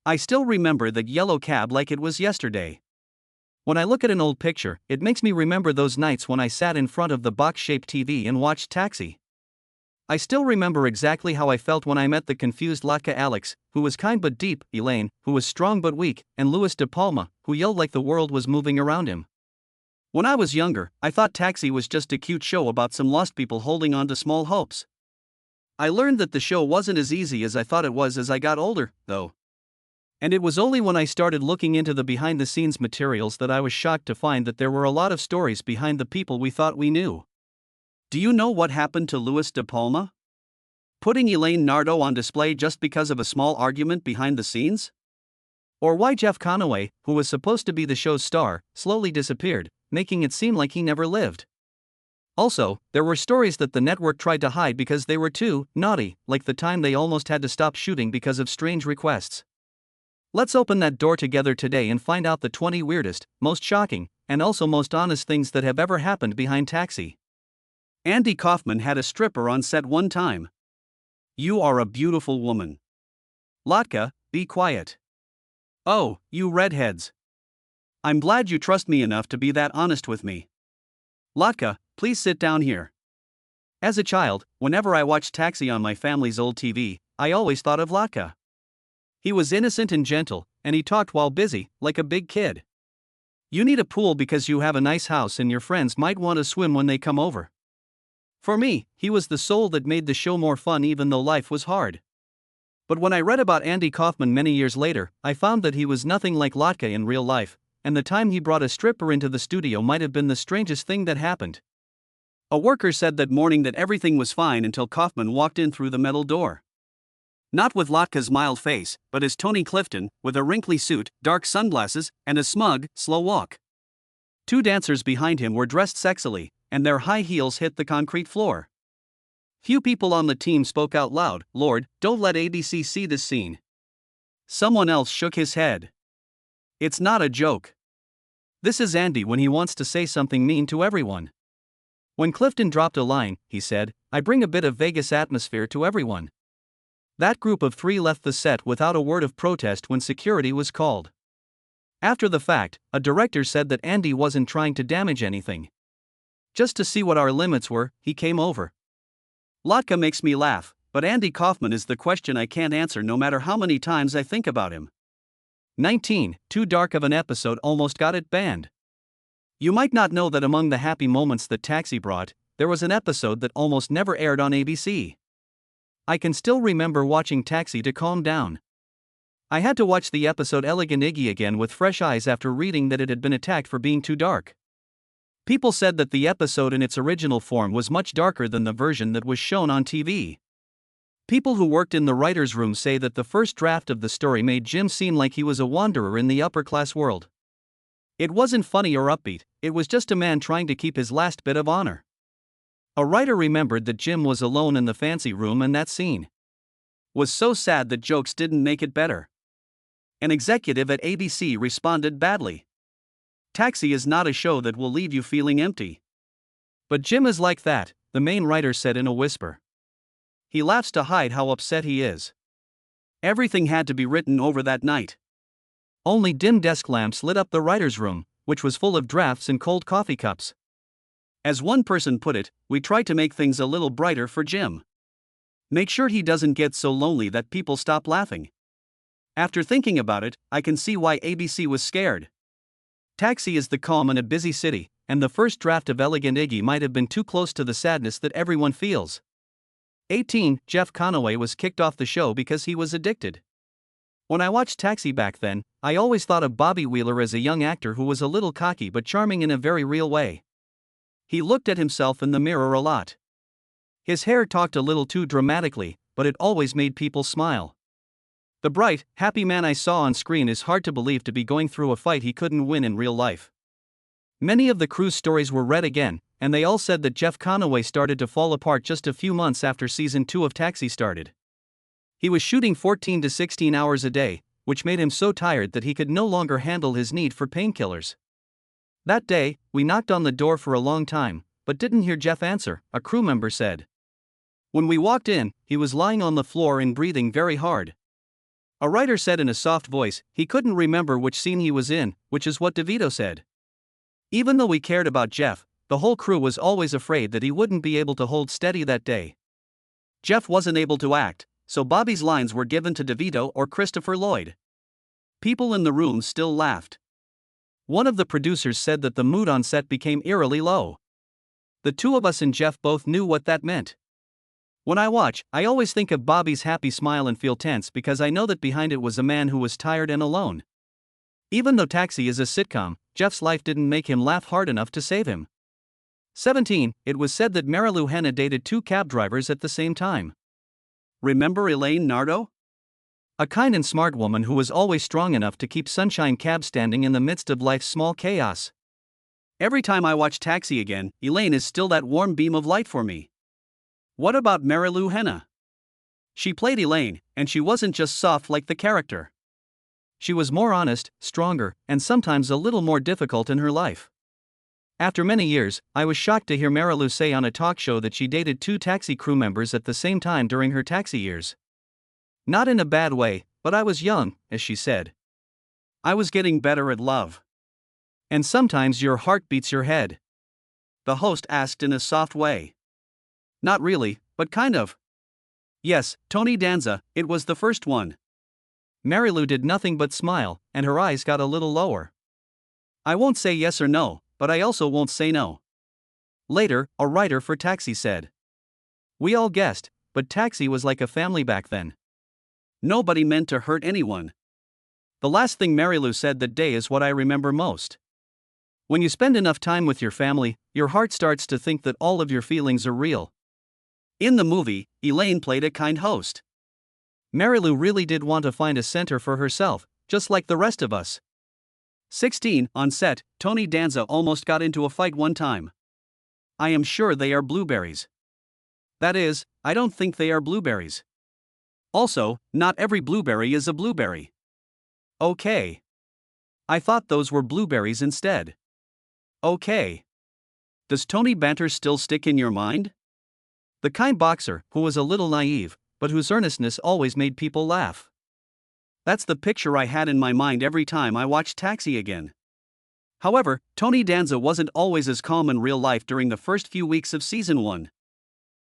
I still remember that yellow cab like it was yesterday. When I look at an old picture, it makes me remember those nights when I sat in front of the box-shaped TV and watched Taxi. I still remember exactly how I felt when I met the confused Latka Alex, who was kind but deep, Elaine, who was strong but weak, and Louis De Palma, who yelled like the world was moving around him. When I was younger, I thought Taxi was just a cute show about some lost people holding on to small hopes. I learned that the show wasn't as easy as I thought it was as I got older, though. And it was only when I started looking into the behind-the-scenes materials that I was shocked to find that there were a lot of stories behind the people we thought we knew. Do you know what happened to Louis De Palma? Putting Elaine Nardo on display just because of a small argument behind the scenes? Or why Jeff Conaway, who was supposed to be the show's star, slowly disappeared, making it seem like he never lived? Also, there were stories that the network tried to hide because they were too naughty, like the time they almost had to stop shooting because of strange requests. Let's open that door together today and find out the 20 weirdest, most shocking, and also most honest things that have ever happened behind Taxi. Andy Kaufman had a stripper on set one time. You are a beautiful woman. Latka, be quiet. Oh, you redheads. I'm glad you trust me enough to be that honest with me. Latka, please sit down here. As a child, whenever I watched Taxi on my family's old TV, I always thought of Latka. He was innocent and gentle, and he talked while busy, like a big kid. You need a pool because you have a nice house and your friends might want to swim when they come over. For me, he was the soul that made the show more fun even though life was hard. But when I read about Andy Kaufman many years later, I found that he was nothing like Latka in real life, and the time he brought a stripper into the studio might have been the strangest thing that happened. A worker said that morning that everything was fine until Kaufman walked in through the metal door. Not with Latka's mild face, but as Tony Clifton, with a wrinkly suit, dark sunglasses, and a smug, slow walk. Two dancers behind him were dressed sexily, and their high heels hit the concrete floor. Few people on the team spoke out loud, "Lord, don't let ABC see this scene." Someone else shook his head. It's not a joke. This is Andy when he wants to say something mean to everyone. When Clifton dropped a line, he said, "I bring a bit of Vegas atmosphere to everyone." That group of three left the set without a word of protest when security was called. After the fact, a director said that Andy wasn't trying to damage anything. Just to see what our limits were, he came over. Latka makes me laugh, but Andy Kaufman is the question I can't answer no matter how many times I think about him. 19. Too dark of an episode almost got it banned. You might not know that among the happy moments that Taxi brought, there was an episode that almost never aired on ABC. I can still remember watching Taxi to calm down. I had to watch the episode Elegant Iggy again with fresh eyes after reading that it had been attacked for being too dark. People said that the episode in its original form was much darker than the version that was shown on TV. People who worked in the writer's room say that the first draft of the story made Jim seem like he was a wanderer in the upper-class world. It wasn't funny or upbeat, it was just a man trying to keep his last bit of honor. A writer remembered that Jim was alone in the fancy room and that scene was so sad that jokes didn't make it better. An executive at ABC responded badly. Taxi is not a show that will leave you feeling empty. But Jim is like that, the main writer said in a whisper. He laughs to hide how upset he is. Everything had to be written over that night. Only dim desk lamps lit up the writer's room, which was full of drafts and cold coffee cups. As one person put it, we try to make things a little brighter for Jim. Make sure he doesn't get so lonely that people stop laughing. After thinking about it, I can see why ABC was scared. Taxi is the calm in a busy city, and the first draft of Elegant Iggy might have been too close to the sadness that everyone feels. 18. Jeff Conaway was kicked off the show because he was addicted. When I watched Taxi back then, I always thought of Bobby Wheeler as a young actor who was a little cocky but charming in a very real way. He looked at himself in the mirror a lot. His hair talked a little too dramatically, but it always made people smile. The bright, happy man I saw on screen is hard to believe to be going through a fight he couldn't win in real life. Many of the crew's stories were read again, and they all said that Jeff Conaway started to fall apart just a few months after season 2 of Taxi started. He was shooting 14 to 16 hours a day, which made him so tired that he could no longer handle his need for painkillers. That day, we knocked on the door for a long time, but didn't hear Jeff answer, a crew member said. When we walked in, he was lying on the floor and breathing very hard. A writer said in a soft voice he couldn't remember which scene he was in, which is what DeVito said. Even though we cared about Jeff, the whole crew was always afraid that he wouldn't be able to hold steady that day. Jeff wasn't able to act, so Bobby's lines were given to DeVito or Christopher Lloyd. People in the room still laughed. One of the producers said that the mood on set became eerily low. The two of us and Jeff both knew what that meant. When I watch, I always think of Bobby's happy smile and feel tense because I know that behind it was a man who was tired and alone. Even though Taxi is a sitcom, Jeff's life didn't make him laugh hard enough to save him. 17. It was said that Marilu Henna dated two cab drivers at the same time. Remember Elaine Nardo? A kind and smart woman who was always strong enough to keep Sunshine Cab standing in the midst of life's small chaos. Every time I watch Taxi again, Elaine is still that warm beam of light for me. What about Marilu Henna? She played Elaine, and she wasn't just soft like the character. She was more honest, stronger, and sometimes a little more difficult in her life. After many years, I was shocked to hear Marilu say on a talk show that she dated two Taxi crew members at the same time during her Taxi years. Not in a bad way, but I was young, as she said. I was getting better at love. And sometimes your heart beats your head. The host asked in a soft way. Not really, but kind of. Yes, Tony Danza, it was the first one. Marilu did nothing but smile, and her eyes got a little lower. I won't say yes or no, but I also won't say no. Later, a writer for Taxi said. We all guessed, but Taxi was like a family back then. Nobody meant to hurt anyone. The last thing Marilu said that day is what I remember most. When you spend enough time with your family, your heart starts to think that all of your feelings are real. In the movie, Elaine played a kind host. Marilu really did want to find a center for herself, just like the rest of us. 16. On set, Tony Danza almost got into a fight one time. I am sure they are blueberries. That is, I don't think they are blueberries. Also, not every blueberry is a blueberry. Okay. I thought those were blueberries instead. Okay. Does Tony banter still stick in your mind? The kind boxer who was a little naive, but whose earnestness always made people laugh. That's the picture I had in my mind every time I watched Taxi again. However, Tony Danza wasn't always as calm in real life during the first few weeks of season 1.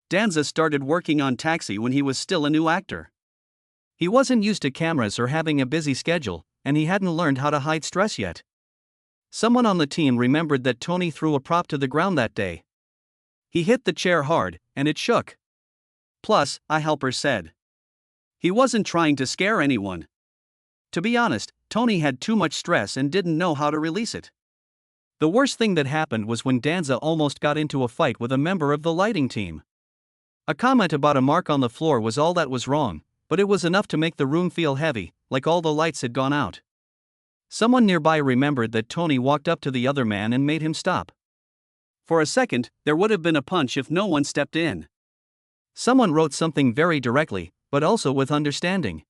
Danza started working on Taxi when he was still a new actor. He wasn't used to cameras or having a busy schedule, and he hadn't learned how to hide stress yet. Someone on the team remembered that Tony threw a prop to the ground that day. He hit the chair hard, and it shook. Plus, a helper said. He wasn't trying to scare anyone. To be honest, Tony had too much stress and didn't know how to release it. The worst thing that happened was when Danza almost got into a fight with a member of the lighting team. A comment about a mark on the floor was all that was wrong, but it was enough to make the room feel heavy, like all the lights had gone out. Someone nearby remembered that Tony walked up to the other man and made him stop. For a second, there would have been a punch if no one stepped in. Someone wrote something very directly, but also with understanding.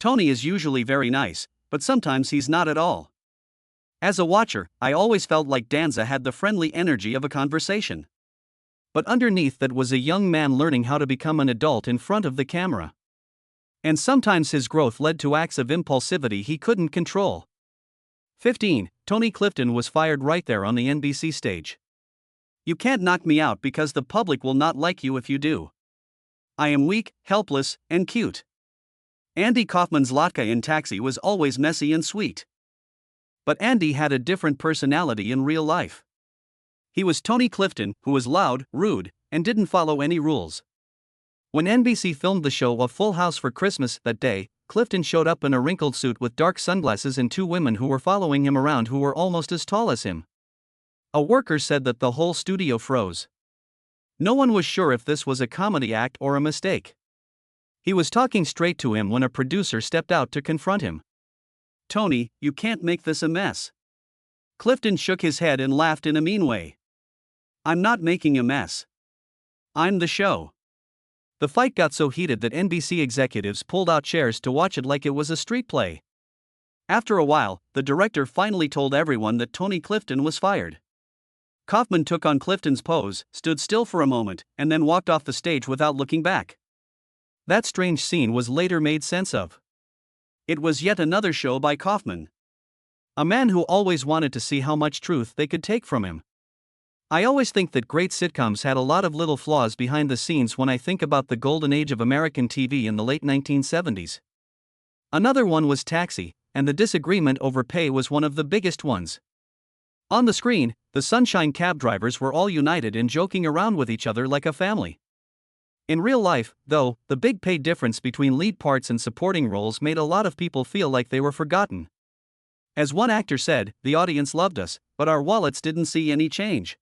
Tony is usually very nice, but sometimes he's not at all. As a watcher, I always felt like Danza had the friendly energy of a conversation. But underneath that was a young man learning how to become an adult in front of the camera. And sometimes his growth led to acts of impulsivity he couldn't control. 15. Tony Clifton was fired right there on the NBC stage. You can't knock me out because the public will not like you if you do. I am weak, helpless, and cute. Andy Kaufman's Latka in Taxi was always messy and sweet. But Andy had a different personality in real life. He was Tony Clifton, who was loud, rude, and didn't follow any rules. When NBC filmed the show A Full House for Christmas that day, Clifton showed up in a wrinkled suit with dark sunglasses and two women who were following him around who were almost as tall as him. A worker said that the whole studio froze. No one was sure if this was a comedy act or a mistake. He was talking straight to him when a producer stepped out to confront him. Tony, you can't make this a mess. Clifton shook his head and laughed in a mean way. I'm not making a mess. I'm the show. The fight got so heated that NBC executives pulled out chairs to watch it like it was a street play. After a while, the director finally told everyone that Tony Clifton was fired. Kaufman took on Clifton's pose, stood still for a moment, and then walked off the stage without looking back. That strange scene was later made sense of. It was yet another show by Kaufman, a man who always wanted to see how much truth they could take from him. I always think that great sitcoms had a lot of little flaws behind the scenes when I think about the golden age of American TV in the late 1970s. Another one was Taxi, and the disagreement over pay was one of the biggest ones. On the screen, the Sunshine cab drivers were all united and joking around with each other like a family. In real life, though, the big pay difference between lead parts and supporting roles made a lot of people feel like they were forgotten. As one actor said, "The audience loved us, but our wallets didn't see any change."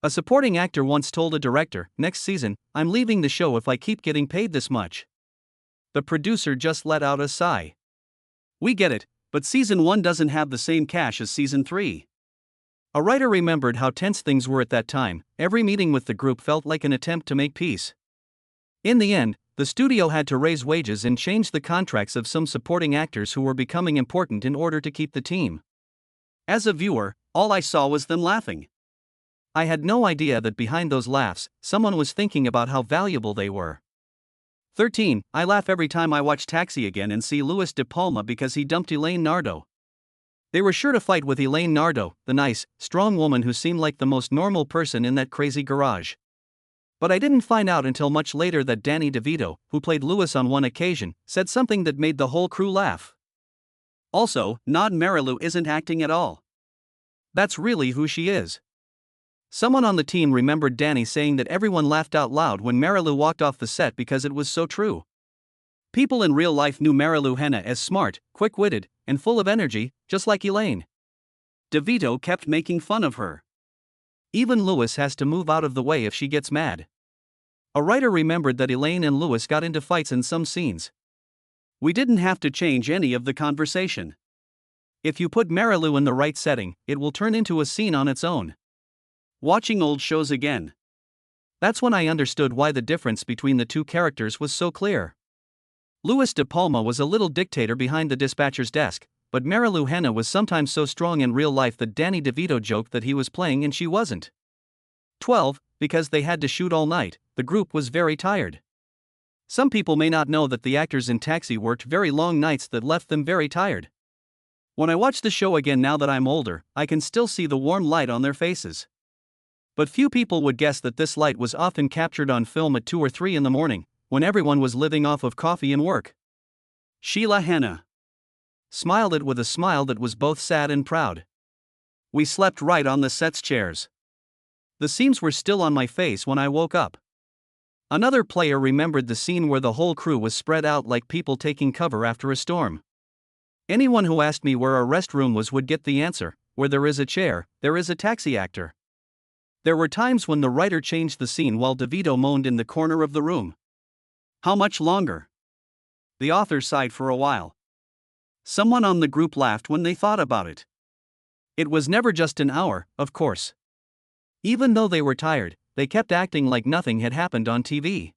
A supporting actor once told a director, "Next season, I'm leaving the show if I keep getting paid this much." The producer just let out a sigh. "We get it, but season 1 doesn't have the same cash as season 3. A writer remembered how tense things were at that time. Every meeting with the group felt like an attempt to make peace. In the end, the studio had to raise wages and change the contracts of some supporting actors who were becoming important in order to keep the team. As a viewer, all I saw was them laughing. I had no idea that behind those laughs, someone was thinking about how valuable they were. 13. I laugh every time I watch Taxi again and see Louis De Palma because he dumped Elaine Nardo. They were sure to fight with Elaine Nardo, the nice, strong woman who seemed like the most normal person in that crazy garage. But I didn't find out until much later that Danny DeVito, who played Louis on one occasion, said something that made the whole crew laugh. Also, Nod Marilu isn't acting at all. That's really who she is. Someone on the team remembered Danny saying that everyone laughed out loud when Marilu walked off the set because it was so true. People in real life knew Marilu Henna as smart, quick-witted, and full of energy, just like Elaine. DeVito kept making fun of her. Even Louis has to move out of the way if she gets mad. A writer remembered that Elaine and Louis got into fights in some scenes. We didn't have to change any of the conversation. If you put Marilu in the right setting, it will turn into a scene on its own. Watching old shows again. That's when I understood why the difference between the two characters was so clear. Louis De Palma was a little dictator behind the dispatcher's desk, but Marilu Henna was sometimes so strong in real life that Danny DeVito joked that he was playing and she wasn't. 12. Because they had to shoot all night, the group was very tired. Some people may not know that the actors in Taxi worked very long nights that left them very tired. When I watch the show again now that I'm older, I can still see the warm light on their faces. But few people would guess that this light was often captured on film at 2 or 3 in the morning, when everyone was living off of coffee and work. Sheila Hanna smiled it with a smile that was both sad and proud. We slept right on the set's chairs. The seams were still on my face when I woke up. Another player remembered the scene where the whole crew was spread out like people taking cover after a storm. Anyone who asked me where a restroom was would get the answer: where there is a chair, there is a Taxi actor. There were times when the writer changed the scene while DeVito moaned in the corner of the room. How much longer? The author sighed for a while. Someone on the group laughed when they thought about it. It was never just an hour, of course. Even though they were tired, they kept acting like nothing had happened on TV.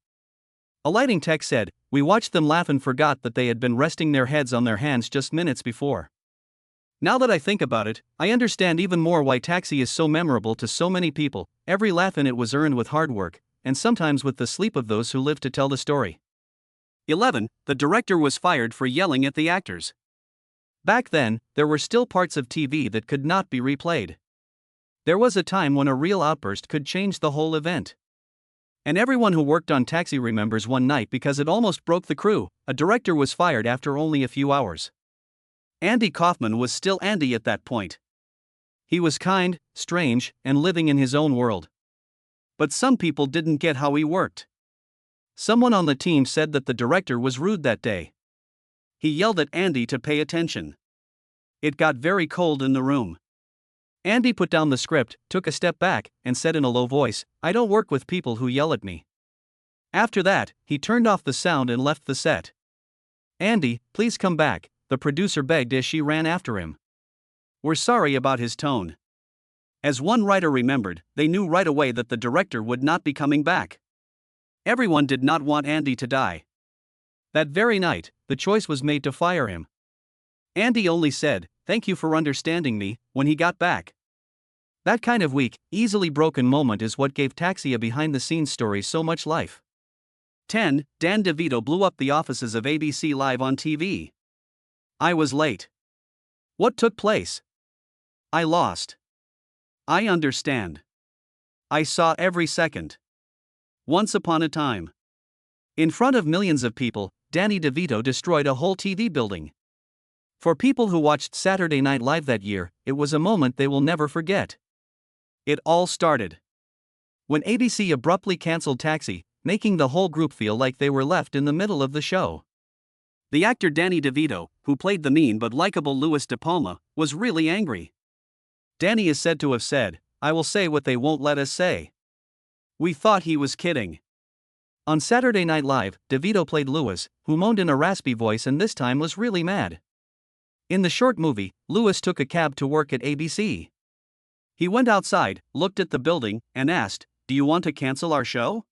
A lighting tech said, "We watched them laugh and forgot that they had been resting their heads on their hands just minutes before." Now that I think about it, I understand even more why Taxi is so memorable to so many people. Every laugh in it was earned with hard work, and sometimes with the sleep of those who lived to tell the story. 11. The director was fired for yelling at the actors. Back then, there were still parts of TV that could not be replayed. There was a time when a real outburst could change the whole event. And everyone who worked on Taxi remembers one night because it almost broke the crew. A director was fired after only a few hours. Andy Kaufman was still Andy at that point. He was kind, strange, and living in his own world. But some people didn't get how he worked. Someone on the team said that the director was rude that day. He yelled at Andy to pay attention. It got very cold in the room. Andy put down the script, took a step back, and said in a low voice, "I don't work with people who yell at me." After that, he turned off the sound and left the set. "Andy, please come back," the producer begged as she ran after him. "We're sorry about his tone." As one writer remembered, they knew right away that the director would not be coming back. Everyone did not want Andy to die. That very night, the choice was made to fire him. Andy only said, "Thank you for understanding me," when he got back. That kind of weak, easily broken moment is what gave Taxi a behind-the-scenes story so much life. 10. Dan DeVito blew up the offices of ABC Live on TV. I was late. What took place? I lost. I understand. I saw every second. Once upon a time. In front of millions of people, Danny DeVito destroyed a whole TV building. For people who watched Saturday Night Live that year, it was a moment they will never forget. It all started when ABC abruptly canceled Taxi, making the whole group feel like they were left in the middle of the show. The actor Danny DeVito, who played the mean but likable Louis De Palma, was really angry. Danny is said to have said, "I will say what they won't let us say." We thought he was kidding. On Saturday Night Live, DeVito played Louis, who moaned in a raspy voice and this time was really mad. In the short movie, Louis took a cab to work at ABC. He went outside, looked at the building, and asked, "Do you want to cancel our show?"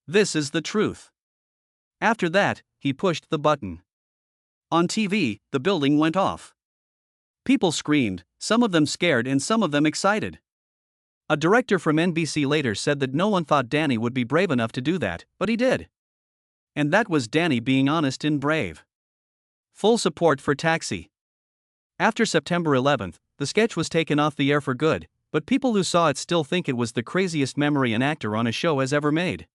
This is the truth. After that, he pushed the button. On TV, the building went off. People screamed, some of them scared and some of them excited. A director from NBC later said that no one thought Danny would be brave enough to do that, but he did. And that was Danny being honest and brave. Full support for Taxi. After September 11th, the sketch was taken off the air for good, but people who saw it still think it was the craziest memory an actor on a show has ever made.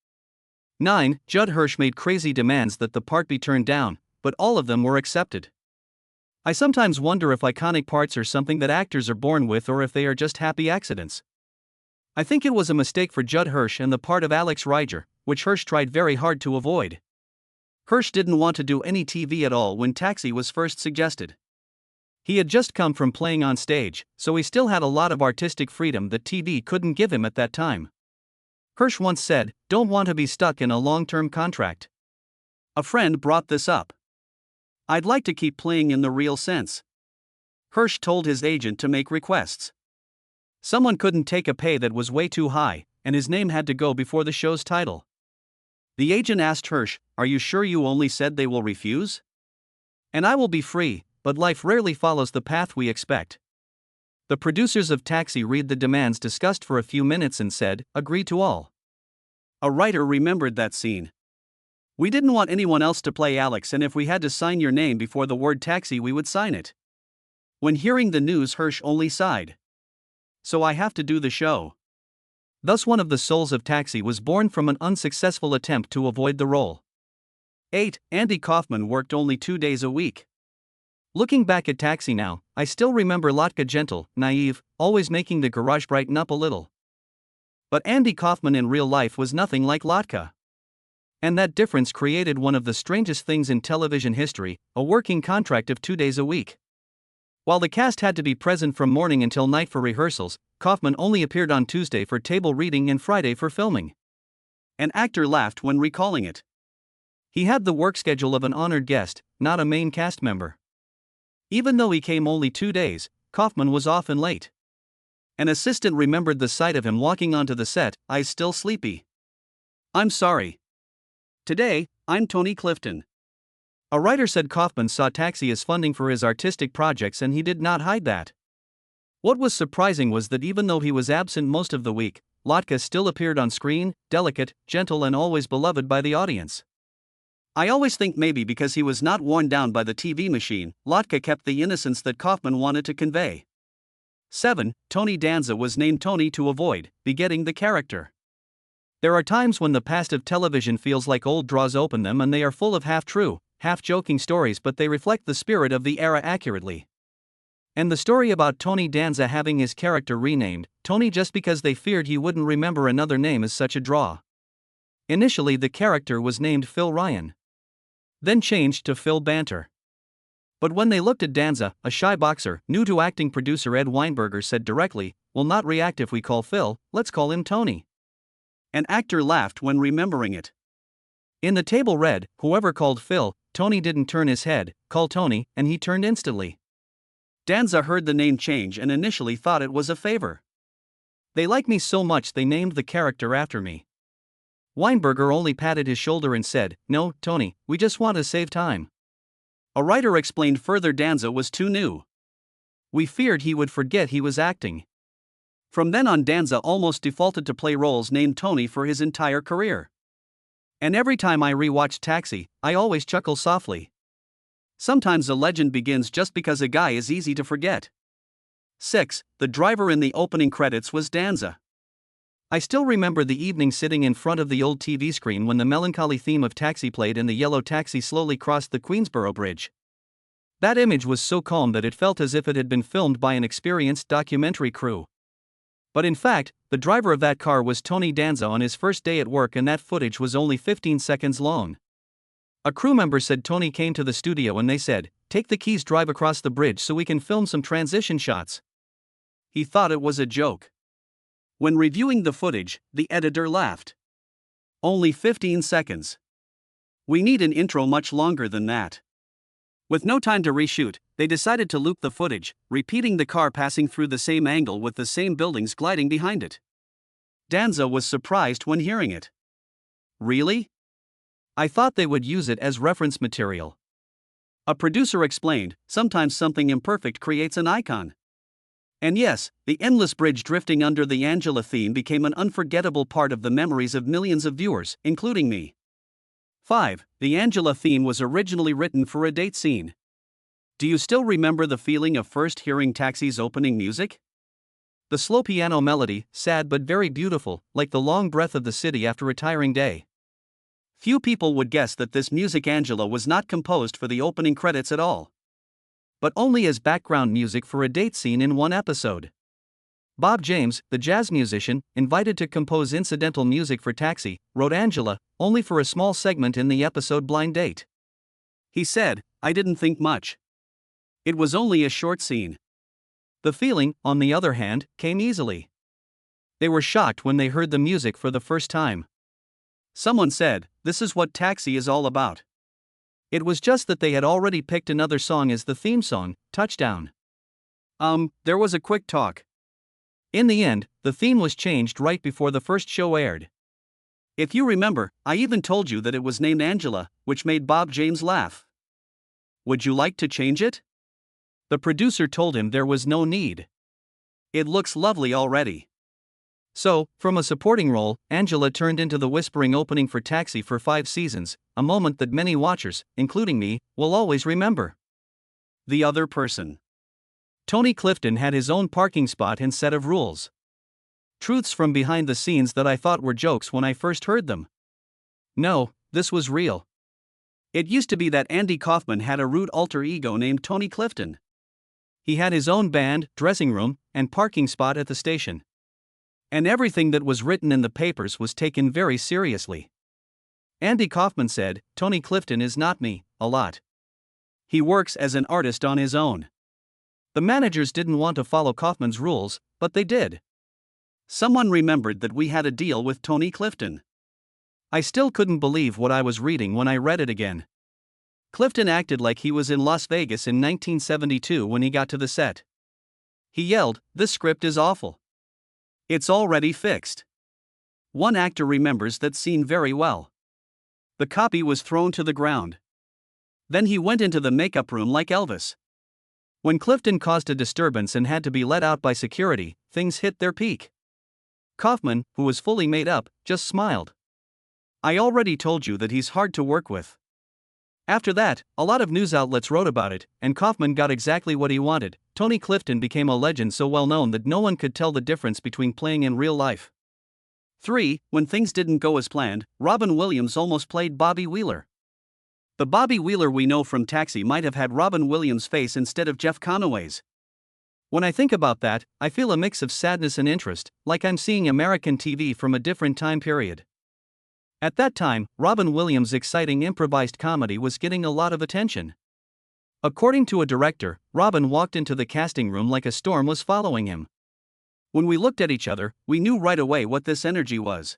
9. Judd Hirsch made crazy demands that the part be turned down, but all of them were accepted. I sometimes wonder if iconic parts are something that actors are born with or if they are just happy accidents. I think it was a mistake for Judd Hirsch and the part of Alex Riger, which Hirsch tried very hard to avoid. Hirsch didn't want to do any TV at all when Taxi was first suggested. He had just come from playing on stage, so he still had a lot of artistic freedom that TV couldn't give him at that time. Hirsch once said, "Don't want to be stuck in a long-term contract." A friend brought this up. "I'd like to keep playing in the real sense." Hirsch told his agent to make requests. Someone couldn't take a pay that was way too high, and his name had to go before the show's title. The agent asked Hirsch, "Are you sure you only said they will refuse?" "And I will be free, but life rarely follows the path we expect." The producers of Taxi read the demands discussed for a few minutes and said, "Agree to all." A writer remembered that scene. "We didn't want anyone else to play Alex, and if we had to sign your name before the word Taxi, we would sign it." When hearing the news, Hirsch only sighed. "So I have to do the show." Thus one of the souls of Taxi was born from an unsuccessful attempt to avoid the role. 8. Andy Kaufman worked only 2 days a week. Looking back at Taxi now, I still remember Lotka gentle, naive, always making the garage brighten up a little. But Andy Kaufman in real life was nothing like Lotka. And that difference created one of the strangest things in television history, a working contract of 2 days a week. While the cast had to be present from morning until night for rehearsals, Kaufman only appeared on Tuesday for table reading and Friday for filming. An actor laughed when recalling it. He had the work schedule of an honored guest, not a main cast member. Even though he came only 2 days, Kaufman was often late. An assistant remembered the sight of him walking onto the set, eyes still sleepy. "I'm sorry. Today, I'm Tony Clifton." A writer said Kaufman saw Taxi as funding for his artistic projects and he did not hide that. What was surprising was that even though he was absent most of the week, Lotka still appeared on screen, delicate, gentle and always beloved by the audience. I always think maybe because he was not worn down by the TV machine, Lotka kept the innocence that Kaufman wanted to convey. 7. Tony Danza was named Tony to avoid begetting the character. There are times when the past of television feels like old drawers, open them and they are full of half-true, half-joking stories, but they reflect the spirit of the era accurately. And the story about Tony Danza having his character renamed Tony just because they feared he wouldn't remember another name is such a draw. Initially the character was named Phil Ryan. Then changed to Phil Banter. But when they looked at Danza, a shy boxer, new to acting, producer Ed Weinberger said directly, "We'll not react if we call Phil, let's call him Tony." An actor laughed when remembering it. In the table read, "Whoever called Phil, Tony didn't turn his head, call Tony, and he turned instantly." Danza heard the name change and initially thought it was a favor. "They like me so much they named the character after me." Weinberger only patted his shoulder and said, "No, Tony, we just want to save time." A writer explained further, Danza was too new. "We feared he would forget he was acting." From then on, Danza almost defaulted to play roles named Tony for his entire career. And every time I re-watch Taxi, I always chuckle softly. Sometimes a legend begins just because a guy is easy to forget. 6. The driver in the opening credits was Danza. I still remember the evening sitting in front of the old TV screen when the melancholy theme of Taxi played and the yellow taxi slowly crossed the Queensboro Bridge. That image was so calm that it felt as if it had been filmed by an experienced documentary crew. But in fact, the driver of that car was Tony Danza on his first day at work, and that footage was only 15 seconds long. A crew member said Tony came to the studio and they said, "Take the keys, drive across the bridge so we can film some transition shots." He thought it was a joke. When reviewing the footage, the editor laughed. Only 15 seconds. We need an intro much longer than that. With no time to reshoot, they decided to loop the footage, repeating the car passing through the same angle with the same buildings gliding behind it. Danza was surprised when hearing it. Really? I thought they would use it as reference material. A producer explained, sometimes something imperfect creates an icon. And yes, the endless bridge drifting under the Angela theme became an unforgettable part of the memories of millions of viewers, including me. 5. The Angela theme was originally written for a date scene. Do you still remember the feeling of first hearing Taxi's opening music? The slow piano melody, sad but very beautiful, like the long breath of the city after a tiring day. Few people would guess that this music Angela was not composed for the opening credits at all, but only as background music for a date scene in one episode. Bob James, the jazz musician, invited to compose incidental music for Taxi, wrote Angela, only for a small segment in the episode Blind Date. He said, "I didn't think much. It was only a short scene." The feeling, on the other hand, came easily. They were shocked when they heard the music for the first time. Someone said, "This is what Taxi is all about." It was just that they had already picked another song as the theme song, Touchdown. There was a quick talk. In the end, the theme was changed right before the first show aired. If you remember, I even told you that it was named Angela, which made Bob James laugh. Would you like to change it? The producer told him there was no need. It looks lovely already. So, from a supporting role, Angela turned into the whispering opening for Taxi for 5 seasons, a moment that many watchers, including me, will always remember. The other person. Tony Clifton had his own parking spot and set of rules. Truths from behind the scenes that I thought were jokes when I first heard them. No, this was real. It used to be that Andy Kaufman had a rude alter ego named Tony Clifton. He had his own band, dressing room, and parking spot at the station. And everything that was written in the papers was taken very seriously. Andy Kaufman said, "Tony Clifton is not me," a lot. He works as an artist on his own. The managers didn't want to follow Kaufman's rules, but they did. Someone remembered that we had a deal with Tony Clifton. I still couldn't believe what I was reading when I read it again. Clifton acted like he was in Las Vegas in 1972 when he got to the set. He yelled, "This script is awful. It's already fixed." One actor remembers that scene very well. The copy was thrown to the ground. Then he went into the makeup room like Elvis. When Clifton caused a disturbance and had to be let out by security, things hit their peak. Kaufman, who was fully made up, just smiled. I already told you that he's hard to work with. After that, a lot of news outlets wrote about it, and Kaufman got exactly what he wanted. Tony Clifton became a legend so well known that no one could tell the difference between playing in real life. 3. When things didn't go as planned, Robin Williams almost played Bobby Wheeler. The Bobby Wheeler we know from Taxi might have had Robin Williams' face instead of Jeff Conaway's. When I think about that, I feel a mix of sadness and interest, like I'm seeing American TV from a different time period. At that time, Robin Williams' exciting improvised comedy was getting a lot of attention. According to a director, Robin walked into the casting room like a storm was following him. When we looked at each other, we knew right away what this energy was.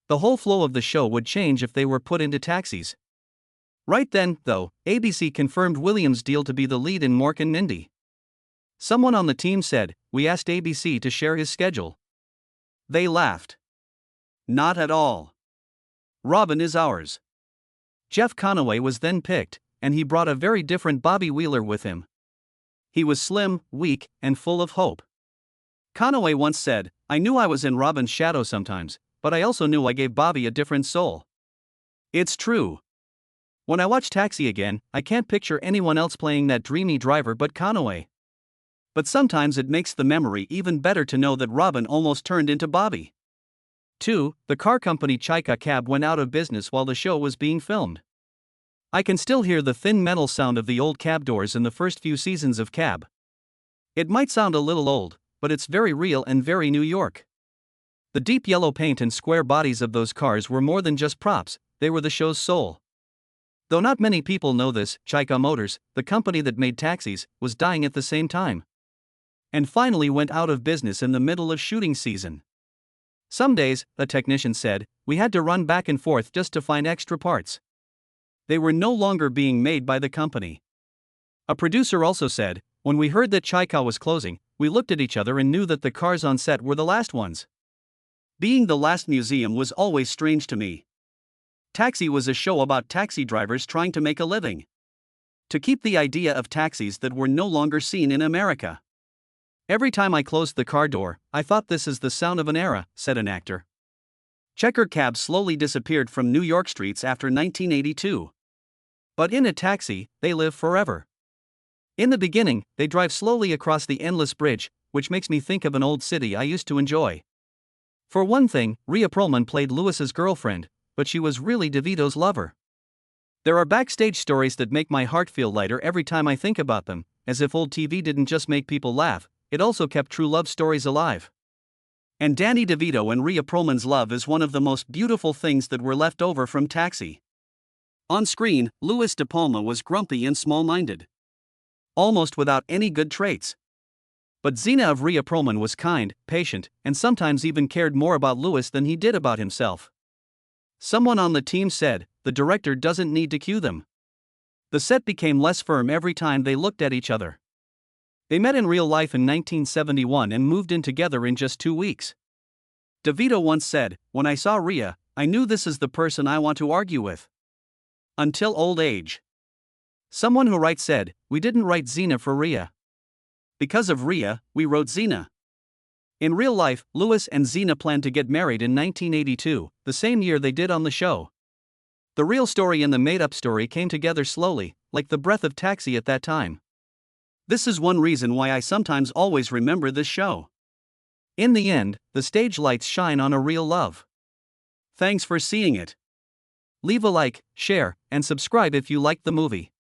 The whole flow of the show would change if they were put into Taxis. Right then, though, ABC confirmed Williams' deal to be the lead in Mork and Mindy. Someone on the team said, "We asked ABC to share his schedule." They laughed. Not at all. Robin is ours. Jeff Conaway was then picked, and he brought a very different Bobby Wheeler with him. He was slim, weak, and full of hope. Conaway once said, "I knew I was in Robin's shadow sometimes, but I also knew I gave Bobby a different soul." It's true. When I watch Taxi again, I can't picture anyone else playing that dreamy driver but Conaway. But sometimes it makes the memory even better to know that Robin almost turned into Bobby. 2. The car company Chaika Cab went out of business while the show was being filmed. I can still hear the thin metal sound of the old cab doors in the first few seasons of Cab. It might sound a little old, but it's very real and very New York. The deep yellow paint and square bodies of those cars were more than just props, they were the show's soul. Though not many people know this, Chaika Motors, the company that made taxis, was dying at the same time. And finally went out of business in the middle of shooting season. Some days, a technician said, we had to run back and forth just to find extra parts. They were no longer being made by the company. A producer also said, when we heard that Chaika was closing, we looked at each other and knew that the cars on set were the last ones. Being the last museum was always strange to me. Taxi was a show about taxi drivers trying to make a living. To keep the idea of taxis that were no longer seen in America. Every time I closed the car door, I thought this is the sound of an era, said an actor. Checker cabs slowly disappeared from New York streets after 1982. But in a taxi, they live forever. In the beginning, they drive slowly across the endless bridge, which makes me think of an old city I used to enjoy. For one thing, Rhea Perlman played Lewis's girlfriend, but she was really DeVito's lover. There are backstage stories that make my heart feel lighter every time I think about them, as if old TV didn't just make people laugh, it also kept true love stories alive. And Danny DeVito and Rhea Perlman's love is one of the most beautiful things that were left over from Taxi. On screen, Louis De Palma was grumpy and small-minded. Almost without any good traits. But Xena of Rhea Perlman was kind, patient, and sometimes even cared more about Louis than he did about himself. Someone on the team said, the director doesn't need to cue them. The set became less firm every time they looked at each other. They met in real life in 1971 and moved in together in just 2 weeks. DeVito once said, when I saw Rhea, I knew this is the person I want to argue with. Until old age. Someone who writes said, we didn't write Xena for Rhea. Because of Rhea, we wrote Xena. In real life, Louis and Xena planned to get married in 1982, the same year they did on the show. The real story and the made-up story came together slowly, like the breath of Taxi at that time. This is one reason why I sometimes always remember this show. In the end, the stage lights shine on a real love. Thanks for seeing it. Leave a like, share, and subscribe if you liked the movie.